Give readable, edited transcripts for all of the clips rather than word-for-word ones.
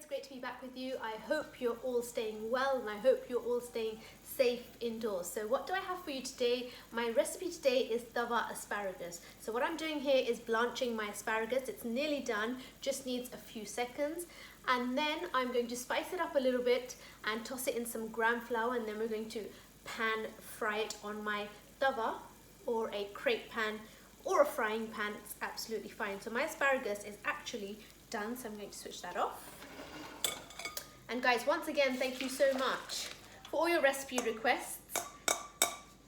it's great to be back with you. I hope you're all staying well and I hope you're all staying safe indoors. So what do I have for you today? My recipe today is Tawa Asparagus. So what I'm doing here is blanching my asparagus. It's nearly done, just needs a few seconds. And then I'm going to spice it up a little bit and toss it in some gram flour, and then we're going to pan fry it on my tawa or a crepe pan or a frying pan. It's absolutely fine. So my asparagus is actually done, so I'm going to switch that off. And guys, once again, thank you so much for all your recipe requests.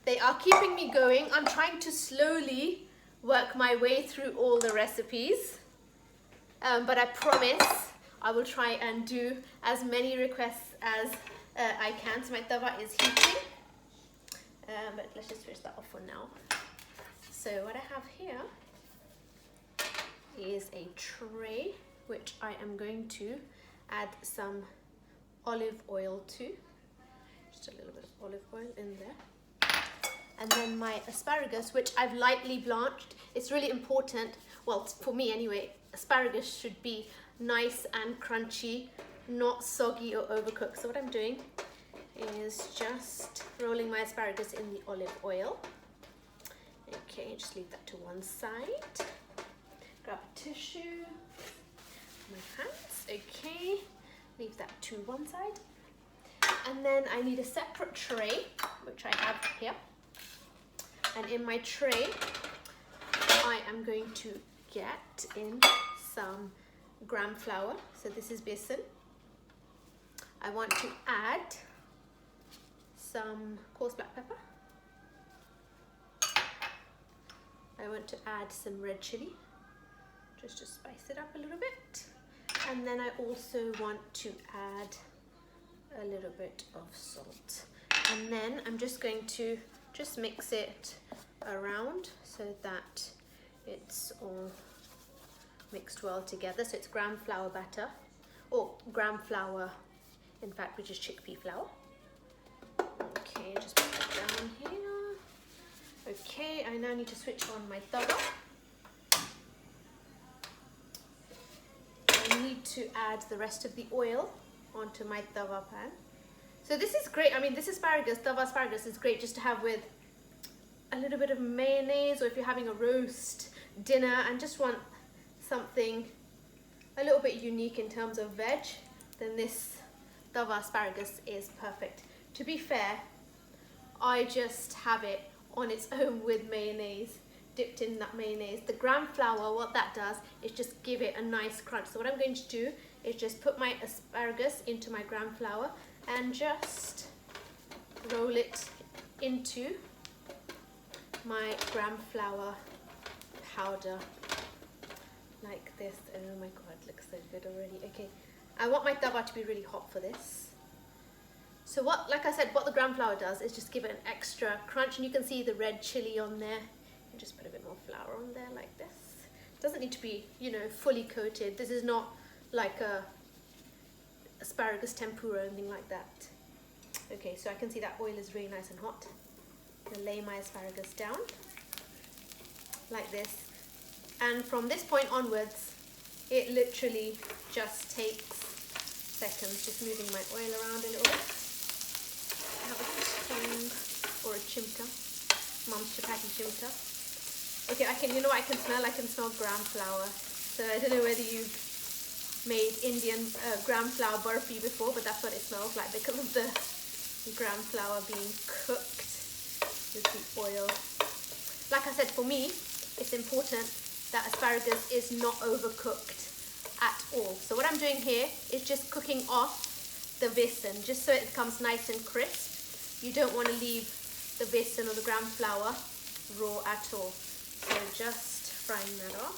They are keeping me going. I'm trying to slowly work my way through all the recipes, but I promise I will try and do as many requests as I can. So my tawa is heating, but let's just switch that off for now. So what I have here is a tray which I am going to add some olive oil to. Just a little bit of olive oil in there. And then my asparagus, which I've lightly blanched. It's really important, well, for me anyway, asparagus should be nice and crunchy, not soggy or overcooked. So what I'm doing is just rolling my asparagus in the olive oil. Okay, just leave that to one side. Grab a tissue, my hands, okay, leave that to one side. And then I need a separate tray, which I have here. And in my tray, I am going to get in some gram flour. So this is besan. I want to add some coarse black pepper. I want to add some red chilli, just to spice it up a little bit. And then I also want to add a little bit of salt. And then I'm just going to just mix it around so that it's all mixed well together. So it's gram flour batter, or gram flour, in fact, which is chickpea flour. Okay, just put that down here. Okay, I now need to switch on my tawa. I need to add the rest of the oil onto my tawa pan. So this is great. I mean, this asparagus, tawa asparagus, is great just to have with a little bit of mayonnaise, or if you're having a roast dinner and just want something a little bit unique in terms of veg, then this tawa asparagus is perfect. To be fair, I just have it on its own with mayonnaise, dipped in that mayonnaise. The gram flour, what that does is just give it a nice crunch. So what I'm going to do is just put my asparagus into my gram flour and just roll it into my gram flour powder like this. Oh my god, it looks so good already. Okay, I want my tawa to be really hot for this. So what, like I said, what the gram flour does is just give it an extra crunch, and you can see the red chilli on there. You just put a bit more flour on there like this. It doesn't need to be, you know, fully coated. This is not like a asparagus tempura or anything like that. Okay, so I can see that oil is really nice and hot. I'm gonna lay my asparagus down like this. And from this point onwards, it literally just takes seconds, just moving my oil around a little bit. I have a spoon or a chimka, Mum's chapati chimka. Okay, you know what I can smell? I can smell gram flour. So I don't know whether you've made Indian gram flour burfi before, but that's what it smells like because of the gram flour being cooked with the oil. Like I said, for me, it's important that asparagus is not overcooked at all. So what I'm doing here is just cooking off the besan, just so it becomes nice and crisp. You don't want to leave the besan or the gram flour raw at all. So just frying that off.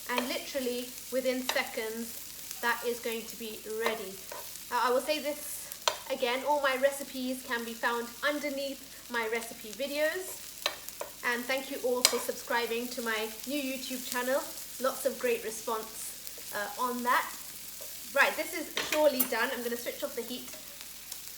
And literally within seconds, that is going to be ready. I will say this again, all my recipes can be found underneath my recipe videos. And thank you all for subscribing to my new YouTube channel. Lots of great response on that. Right, this is surely done. I'm going to switch off the heat.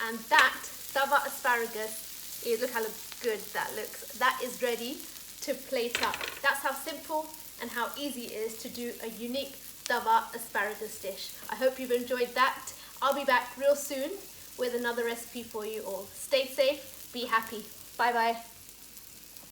And that tawa asparagus is, look how good that looks. That is ready to plate up. That's how simple and how easy it is to do a unique tawa asparagus dish. I hope you've enjoyed that. I'll be back real soon with another recipe for you all. Stay safe, be happy. Bye bye.